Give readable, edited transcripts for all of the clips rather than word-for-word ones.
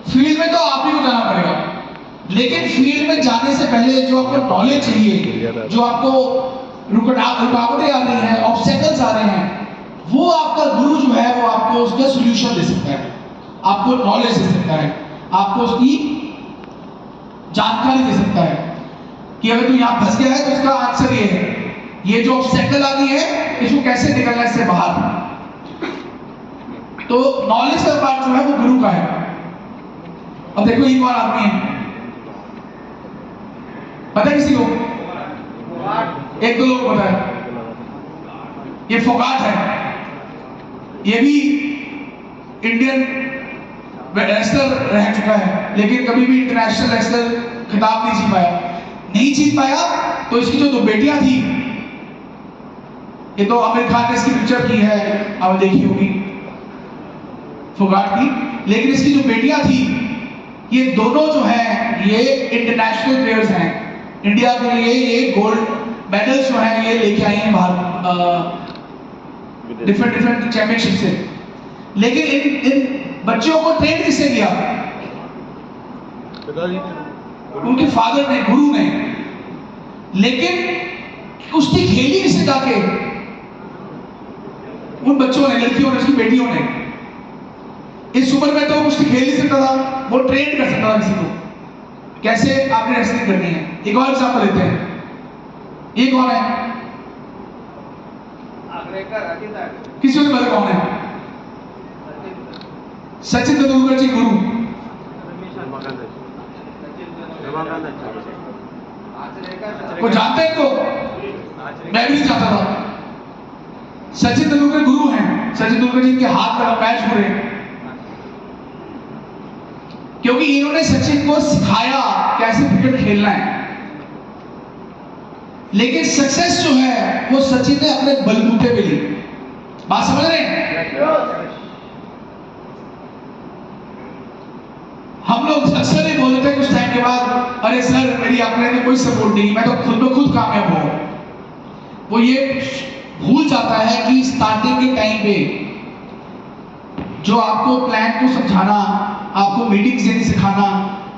Field में तो आप ही को जाना पड़ेगा, लेकिन फील्ड में जाने से पहले जो आपको नॉलेज चाहिए, जो आपको रुकावटें आ रही हैं, ऑब्स्टेकल्स आ रहे हैं, वो आपका गुरु जो है वो आपको उसका सॉल्यूशन दे सकता है, आपको नॉलेज दे सकता है, आपको उसकी जानकारी दे सकता है कि अगर तू यहाँ फंस गया है तो इसका आंसर ये है, ये जो ऑब्स्टेकल आ गई है इसको कैसे निकलना है इससे बाहर। तो नॉलेज का पार्ट जो है वो गुरु का है। अब देखो एक और आदमी है, पता है किसी को? एक दो लोग पता है, ये फोगाट है। ये भी इंडियन रेसलर रह चुका है, लेकिन कभी भी इंटरनेशनल रेसलर खिताब नहीं जीत पाया। नहीं जीत पाया तो इसकी जो 2 बेटियां थी, ये तो आमिर खान ने इसकी पिक्चर की है, आप देखी होगी फोगाट की, लेकिन इसकी जो बेटियां थी ये दोनों जो हैं ये इंटरनेशनल प्लेयर्स हैं। इंडिया के लिए ये गोल्ड मेडल्स जो हैं ये लेके आई हैं बाहर डिफरेंट चैंपियनशिप से। लेकिन इन बच्चों को ट्रेन किससे किया? उनके फादर ने, गुरु ने। लेकिन कुश्ती खेली किससे जाके? उन बच्चों ने, लड़कियों ने, उसकी बेटियों ने। इस उम्र में तो कुश्ती खेल नहीं सकता था, वो ट्रेन कर सकता था किसी को, कैसे आपने रेसलिंग करनी है। एक और एग्जांपल लेते हैं, ये कौन है? किसी ने पता कौन है? सचिन तेंदुलकर जी गुरु। को जानते हैं? तो मैं भी नहीं जानता था। सचिन तेंदुलकर गुरु हैं। सचिन तेंदुलकर जी के हाथ का पैर छू रहे हैं क्योंकि इन्होंने सचिन को सिखाया कैसे क्रिकेट खेलना है। लेकिन सक्सेस जो है वो सचिन ने अपने बलबूते पे ली। बात समझ रहे हैं? हम लोग अक्सर ही बोलते हैं कुछ टाइम के बाद, अरे सर मेरी अपने कोई सपोर्ट नहीं, मैं तो खुद में खुद कामयाब हूं। वो ये भूल जाता है कि स्टार्टिंग के टाइम पे जो आपको प्लान को समझाना, आपको मीटिंग्स देनी सिखाना,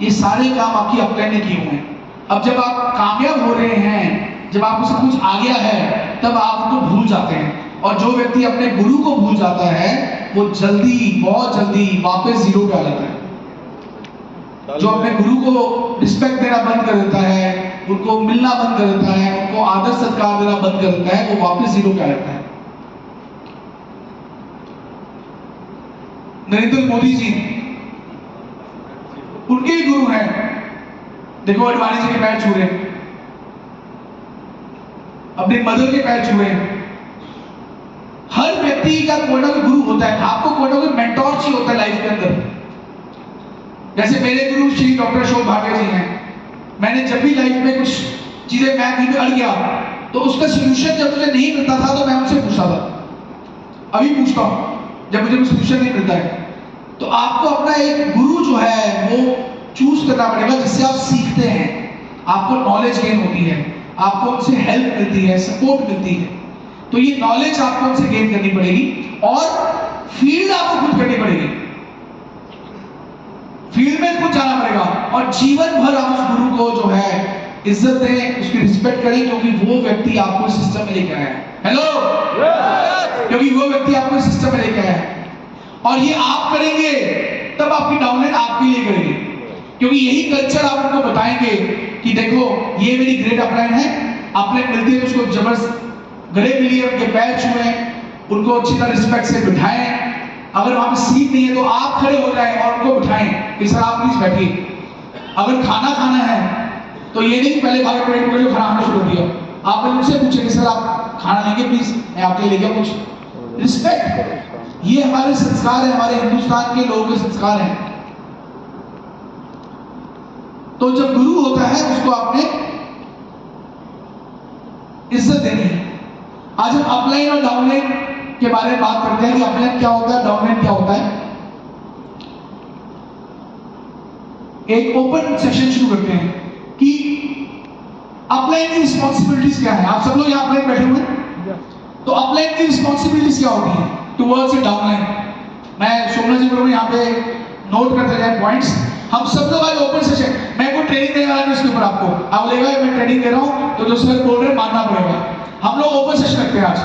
ये सारे काम आपकी अपलाइन ने किए हुए हैं। अब जब आप कामयाब हो रहे हैं, जब आपको सब कुछ आ गया है, तब आप उनको भूल जाते हैं। और जो व्यक्ति अपने गुरु को भूल जाता है वो जल्दी, बहुत जल्दी वापस जीरो पे आ जाता है। जो अपने गुरु को रिस्पेक्ट देना बंद कर देता है, उनको मिलना बंद कर देता है, उनको आदर सत्कार देना बंद कर देता है, वो वापस जीरो पे आ जाता है। नरेंद्र मोदी जी उनके ही गुरु हैं। देखो अडवाणी जी के पैर छू रहे हैं, अपने मदर के पैर छू रहे हैं। हर व्यक्ति का कोई ना कोई गुरु होता है, आपको कोई ना कोई मेंटोर चाहिए होता है लाइफ के अंदर। जैसे मेरे गुरु श्री डॉक्टर अशोक भाटिया जी हैं। मैंने जब भी लाइफ में कुछ चीजें मैं कहीं पे अड़ गया तो उसका सोल्यूशन जब मुझे नहीं मिलता था तो मैं उनसे पूछता था, अभी पूछता हूं जब मुझे कोई सोल्यूशन नहीं मिलता है। तो आपको अपना एक गुरु जो है वो चूज करना पड़ेगा जिससे आप सीखते हैं, आपको नॉलेज गेन होती है, आपको उनसे हेल्प मिलती है, सपोर्ट मिलती है। तो ये नॉलेज आपको उनसे गेन करनी पड़ेगी और फील्ड आपको खुद करनी पड़ेगी, फील्ड में खुद जाना पड़ेगा और जीवन भर आप उस गुरु को जो है इज्जत दें, उसकी रिस्पेक्ट करें, क्योंकि वो व्यक्ति आपको सिस्टम में लेके आया है। हेलो, क्योंकि वो व्यक्ति आपको सिस्टम में लेके आया है। और ये आप करेंगे तब आपकी डाउनलाइन आपके लिए करेंगे, क्योंकि यही कल्चर आप उनको बताएंगे कि देखो ये मेरी ग्रेट अपलाइन है, अपलाइन मिलती है तो उसको जबरदस्त गले मिलिए, उनके पैर छुएं, उनको अच्छी तरह रिस्पेक्ट से बिठाएं। अगर वहां पे सीट नहीं है तो आप खड़े हो जाएं और उनको बिठाएं कि सर आप प्लीज बैठिए। अगर खाना खाना है तो ये नहीं पहले भागे पेट में खाना खाना शुरू किया, आप पहले उनसे पूछे कि सर आप खाना लेंगे प्लीज, मैं आपके लिए लेके कुछ। रिस्पेक्ट, ये हमारे संस्कार है, हमारे हिंदुस्तान के लोगों के संस्कार हैं। तो जब गुरु होता है उसको आपने इज्जत देनी है। आज हम अपलाइन और डाउनलाइन के बारे में बात करते हैं कि अपलाइन क्या होता है, डाउनलाइन क्या होता है। एक ओपन सेशन शुरू करते हैं कि अपलाइन की रिस्पॉन्सिबिलिटीज क्या है। आप सब लोग यहाँ अपलाइन बैठे हुए हैं, तो अपलाइन की रिस्पॉन्सिबिलिटीज क्या होती है टुवर्ड्स ए डाउनलाइन। मैं सोमनाथ जी बोल यहाँ पे नोट करते जाए पॉइंट्स। हम सब लोग आज ओपन सेशन, मैं कोई ट्रेनिंग देने वाला नहीं इसके ऊपर आपको, आप बोलेगा मैं ट्रेनिंग दे रहा हूँ तो जो सर बोल रहे हैं मानना पड़ेगा। हम लोग ओपन सेशन रखते हैं आज।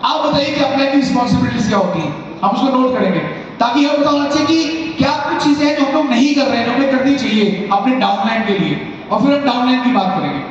आप बताइए कि अपलाइन की रिस्पॉन्सिबिलिटीज क्या होती है, हम उसको नोट करेंगे ताकि हमें पता होना चाहिए कि क्या कुछ चीजें हैं जो हम लोग नहीं कर रहे हैं, हमें करनी चाहिए अपने डाउनलाइन के लिए, और फिर हम डाउनलाइन की बात करेंगे।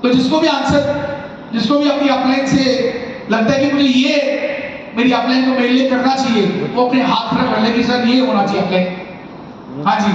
तो जिसको भी अपनी अपलाइन से लगता है कि मुझे ये मेरी अपलाइन को मेरे लिए करना चाहिए, वो अपने हाथ खड़ा कर ले कि सर ये होना चाहिए अपलाइन। हाँ जी,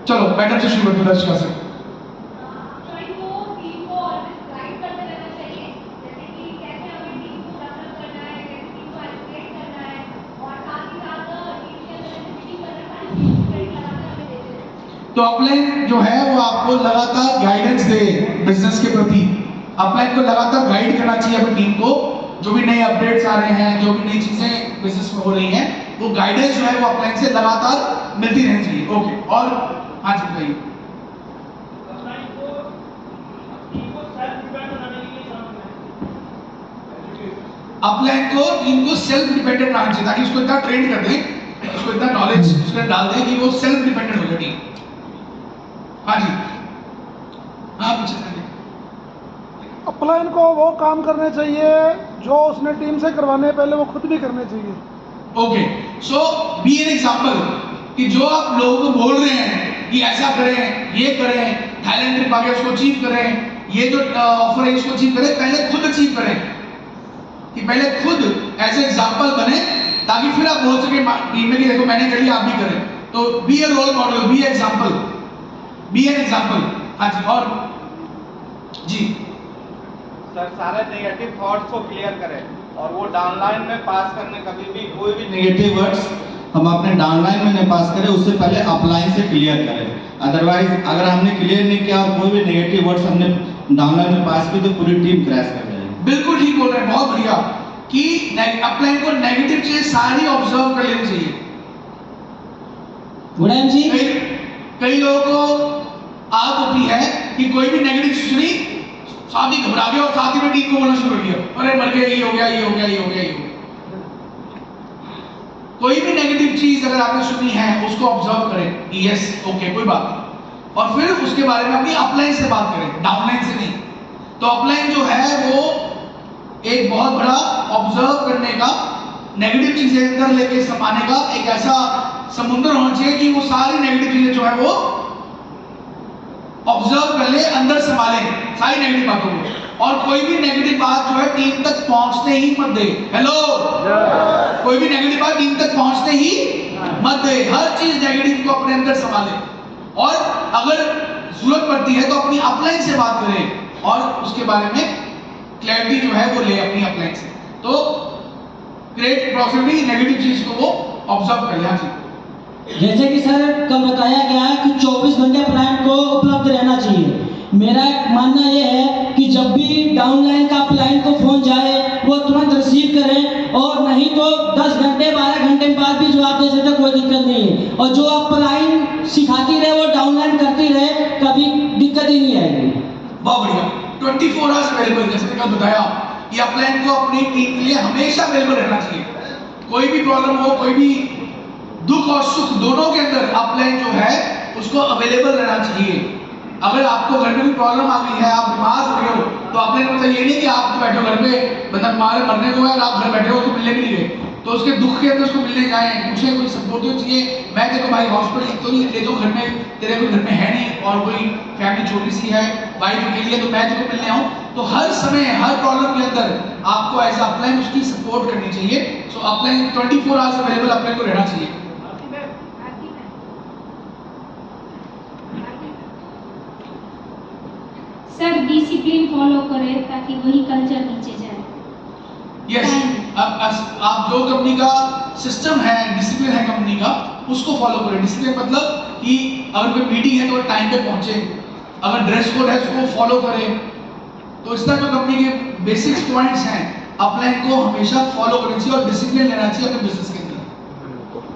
चलो मैडम से शुरू करते दर्शका से। तो अपलाइन जो है वो आपको लगातार गाइडेंस दे बिजनेस के प्रति। अपलाइन को लगातार गाइड करना चाहिए अपनी टीम को, जो भी नए अपडेट्स आ रहे हैं, जो भी नई चीजें बिजनेस में हो रही हैं, वो गाइडेंस जो है वो अपलाइन से लगातार मिलती रहनी चाहिए। ओके, और हाँ जी बताइए। अपलाइन को टीम को सेल्फ डिपेंडेंट बनाना चाहिए ताकि उसको इतना ट्रेन कर दें, उसको इतना नॉलेज उसके डाल दें कि वो सेल्फ डिपेंडेंट हो जाए टीम। हाँ जी, हाँ पूछे थे। अपलाइन को वो काम करने चाहिए जो उसने टीम से करवाने पहले वो खुद भी करने चाहिए। Okay, so be an example कि जो आप लोगों को बोल रहे हैं कि ऐसा करें, ये करें, थाईलैंड ट्रिप आगे उसको अचीव करें, ये जो ऑफर है इसको अचीव करें, पहले खुद अचीव करें, कि पहले खुद ऐसे एग्जांपल बने ताकि फिर आप बोल सके टीम में कि देखो मैंने कर लिया, आप भी करें। तो be a role model, be example, be an example. हाँ जी, और जी सर सारे नेगेटिव थॉट्स को क्लियर करें और वो डाउनलाइन में पास करने कभी भी कोई भी नेगेटिव वर्ड्स हम अपने डाउनलाइन में नहीं पास करें, उससे पहले अपलाइन से क्लियर करें। अदरवाइज अगर हमने क्लियर नहीं किया और कोई भी नेगेटिव वर्ड्स हमने डाउनलाइन में पास की तो पूरी टीम क्रैश कर जाएगी। बिल्कुल ठीक बोल रहे हैं, बहुत बढ़िया, कि अपलाइन को नेगेटिव चीजें सारी ऑब्जर्व कर लेनी चाहिए। मुलायम जी, कई लोगों को आदत होती है कि कोई भी नेगेटिव सुनी साथ ही घबरा गया और साथ ही में टीम को बोलना शुरू कर दिया, अरे मर गया, ये हो गया, ये हो गया, ये हो गया, ये हो गया। कोई भी नेगेटिव चीज अगर आपने सुनी है उसको ऑब्जर्व करें, यस ओके कोई बात नहीं, और फिर उसके बारे में अपनी अपलाइन से बात करें, डाउनलाइन से नहीं। तो अपलाइन जो है वो एक बहुत बड़ा ऑब्जर्व करने का, नेगेटिव चीजें अंदर लेके समाने का एक ऐसा समुद्र होना चाहिए कि वो सारी नेगेटिव चीजें जो है वो ऑब्जर्व कर ले, अंदर संभाले सारी नेगेटिव बातों को, और कोई भी नेगेटिव बात जो है टीम तक पहुंचने ही मत दे। हेलो, कोई भी नेगेटिव बात टीम तक पहुंचने ही मत दे। हर चीज नेगेटिव को अपने अंदर संभाले, और अगर जरूरत पड़ती है तो अपनी अपलाइन से बात करें और उसके बारे में क्लैरिटी जो है वो ले अपनी अपलाइन से। तो क्रिएट पॉजिटिव नेगेटिव चीज को वो ऑब्जर्व कर ले। जैसे कि सर कल बताया गया है कि 24 घंटे अपलाइन को उपलब्ध रहना चाहिए। मेरा मानना यह है कि जब भी डाउनलाइन का अपलाइन को फोन जाए वो तुरंत रिसीव करें, और नहीं तो 10 घंटे 12 घंटे बाद भी जवाब दे सकते, कोई दिक्कत नहीं है। और जो अपलाइन सिखाती रहे वो डाउनलाइन करती रहे, कभी दिक्कत ही नहीं आएगी। बहुत बढ़िया, 24 आवर्स अवेलेबल, जैसे मैंने कल बताया कि अपलाइन को अपनी टीम के लिए हमेशा अवेलेबल रहना चाहिए। कोई भी प्रॉब्लम हो, कोई भी दुख और सुख दोनों के अंदर अपलाइन जो है उसको अवेलेबल रहना चाहिए। अगर आपको घर में कोई प्रॉब्लम आ गई है, आप बीमार हो गए हो, तो अपलाइन मतलब ये नहीं कि आप तो बैठे हो घर पे, बंदा बीमार है, मरने को है और आप घर बैठे हो तो मिलने भी नहीं गए, तो उसके दुख के अंदर उसको मिलने जाए, पूछे कोई सपोर्ट चाहिए, मैं देखो भाई हॉस्पिटल तो नहीं ले दो, घर में तेरे कोई घर में है नहीं और कोई फैमिली छोटी सी है, वाइफ के लिए, तो मैं तेरे को मिलने आऊँ। तो हर समय हर प्रॉब्लम के अंदर आपको एज अपलाइन उसकी सपोर्ट करनी चाहिए। सो अपलाइन 24 आवर्स अवेलेबल अपलाइन को रहना चाहिए। सर डिसिप्लिन फॉलो करें ताकि वही कल्चर नीचे जाए। यस, आप जो कंपनी का सिस्टम है, डिसिप्लिन है कंपनी का, उसको फॉलो करें। डिसिप्लिन मतलब कि अगर कोई मीटिंग है तो टाइम पे पहुंचे, अगर ड्रेस कोड है उसको फॉलो करें। तो इस तरह जो कंपनी के बेसिक्स पॉइंट्स हैं अपलाइन को हमेशा फॉलो करनी चाहिए और डिसिप्लिन लेना चाहिए अपने बिजनेस के अंदर।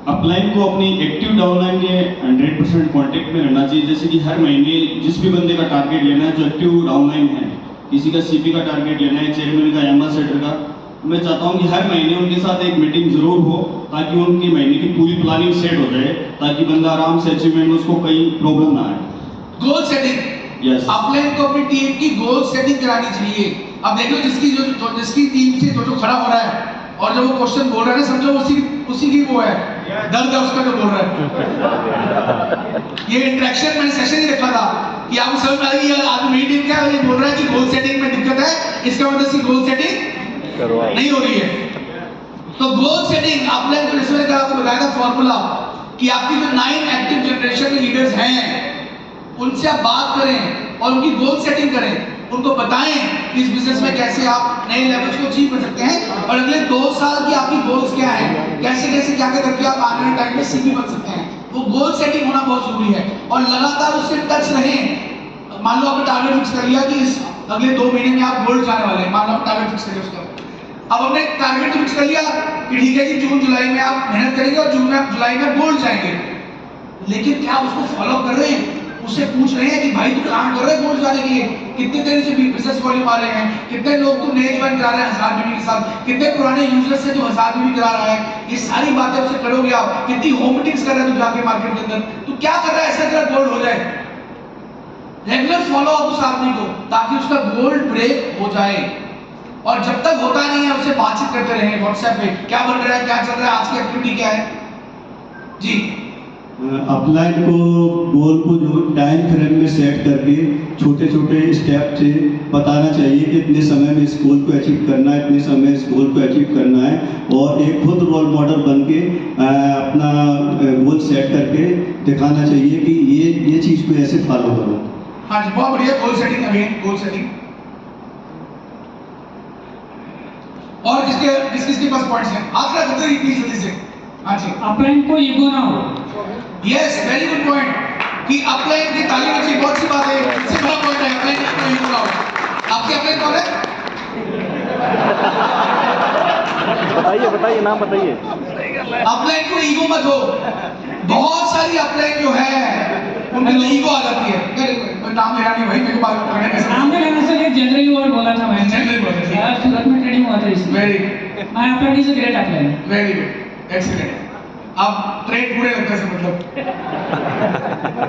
अपलाइन को अपनी एक्टिव डाउनलाइन के 100% कांटेक्ट में रहना चाहिए। जैसे कि हर महीने जिस भी बंदे का टारगेट लेना है जो एक्टिव डाउनलाइन है, किसी का सीपी का टारगेट लेना है, चेयरमैन का, एम्बेसडर का, मैं चाहता हूँ कि हर महीने उनके साथ एक मीटिंग जरूर हो, ताकि उनकी महीने की पूरी प्लानिंग सेट हो जाए, ताकि बंदा आराम से अचीवमेंट में उसको कोई प्रॉब्लम ना आए। गोल सेटिंग, यस, अपलाइन को अपनी टीम की गोल सेटिंग करानी चाहिए। अब देख लो जिसकी टीम से जो खड़ा हो रहा है और जब वो क्वेश्चन बोल रहा है ना, समझो उसी की वो है, दर्द है उसका जो बोल रहा है। ये इंटरेक्शन मैंने सेशन ही रखा था कि आपको समझ में आ रही है आदमी मेरी टीम क्या है, ये बोल रहा है कि गोल सेटिंग में दिक्कत है, इसका मतलब इसकी गोल सेटिंग नहीं हो रही है। तो गोल सेटिंग अपलाइन को, जैसे मैंने आपको बताया था फॉर्मूला, कि आपकी जो 9 एक्टिव जनरेशन के लीडर्स हैं उनसे आप बात करें और उनकी गोल सेटिंग करें, उनको बताएं कि इस बिजनेस में कैसे आप नए लेवल्स को अचीव कर सकते हैं और अगले 2 साल की आपकी गोल्स क्या हैं, कैसे कैसे क्या क्या करके आप आने वाले टाइम में सीपी बन सकते हैं। वो गोल सेटिंग होना बहुत जरूरी है और लगातार उससे टच रहें। मान लो आपने टारगेट फिक्स कर लिया कि इस अगले 2 महीने में आप गोल्ड जाने वाले हैं, मान लो आप टारगेट फिक्स करिए उसका। अब हमने टारगेट फिक्स कर लिया कि ठीक है जी, जून जुलाई में आप मेहनत करेंगे और जुलाई में गोल्ड जाएंगे, लेकिन क्या उसको फॉलो कर रहे हैं? उससे पूछ रहे हैं कि भाई तू काम कर रहे हैं गोल्ड जाने के लिए? कितने देर से बिजनेस वॉल्यूम आ रहे हैं? कितने लोग तू नए ज्वाइन करा रहे हैं 1000 बीवी के साथ? कितने पुराने यूजर्स से जो 1000 बीवी करा रहा है? ये सारी बातें उससे करोगे आप। कितनी होम मीटिंग्स कर रहा है तू जाके मार्केट के अंदर? तू क्या कर रहा है ऐसा तेरा गोल्ड हो जाए? रेगुलर फॉलो अप उस आदमी को, ताकि उसका गोल्ड ब्रेक हो जाए। और जब तक होता नहीं है उससे बातचीत करते रहे व्हाट्सएप पे, क्या बन रहा है, क्या चल रहा है, आज की एक्टिविटी क्या है जी। अपलाइन को गोल को जो टाइम फ्रेम में सेट करके छोटे छोटे स्टेप से बताना चाहिए कि इतने समय में इस गोल को अचीव करना है, इतने समय इस गोल को अचीव करना है, और एक खुद रोल मॉडल बन के अपना गोल सेट करके दिखाना चाहिए कि ये चीज़ को ऐसे फॉलो करो। हाँ जी, बहुत बढ़िया। Goal setting, again goal setting. और किसके पास पॉइंट्स हैं? आखिरी करते हैं इतनी जल्दी से। हाँ जी, अपलाइन को ईगो ना हो। यस, वेरी गुड पॉइंट कि अपलाइन की तालीम अच्छी, बहुत सी बात है, इससे बड़ा पॉइंट है अपलाइन की कोई ईगो ना हो। आपके अपलाइन कौन है? बताइए नाम बताइए। अपलाइन को ईगो मत हो। बहुत सारी अपलाइन जो है उनके अंदर ईगो आ जाती है। मैं नाम लेना नहीं भाई, मेरे को बात करने कैसे? नाम नहीं लेना सर, ये जनरली और बोला था मैंने। जनरली बोला था। यार सूरत में ट्रेडिंग हुआ था इसमें। Very my upline is a great upline. Very good, excellent. आप ट्रेड पूरे लगता है मतलब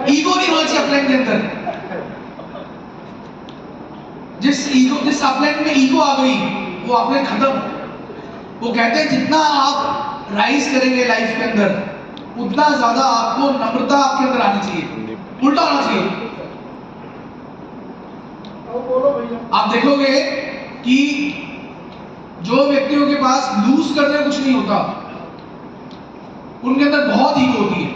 ईगो नहीं होना चाहिए अपलाइन के अंदर। जिस अपलाइन में ईगो आ गई वो अपलाइन खत्म। वो कहते हैं जितना आप राइज करेंगे लाइफ के अंदर उतना ज्यादा आपको नम्रता आपके अंदर आनी चाहिए, उल्टा होना चाहिए। बोलो भैया। आप देखोगे कि जो व्यक्तियों के पास लूज करने कुछ नहीं होता उनके अंदर बहुत ईगो होती है।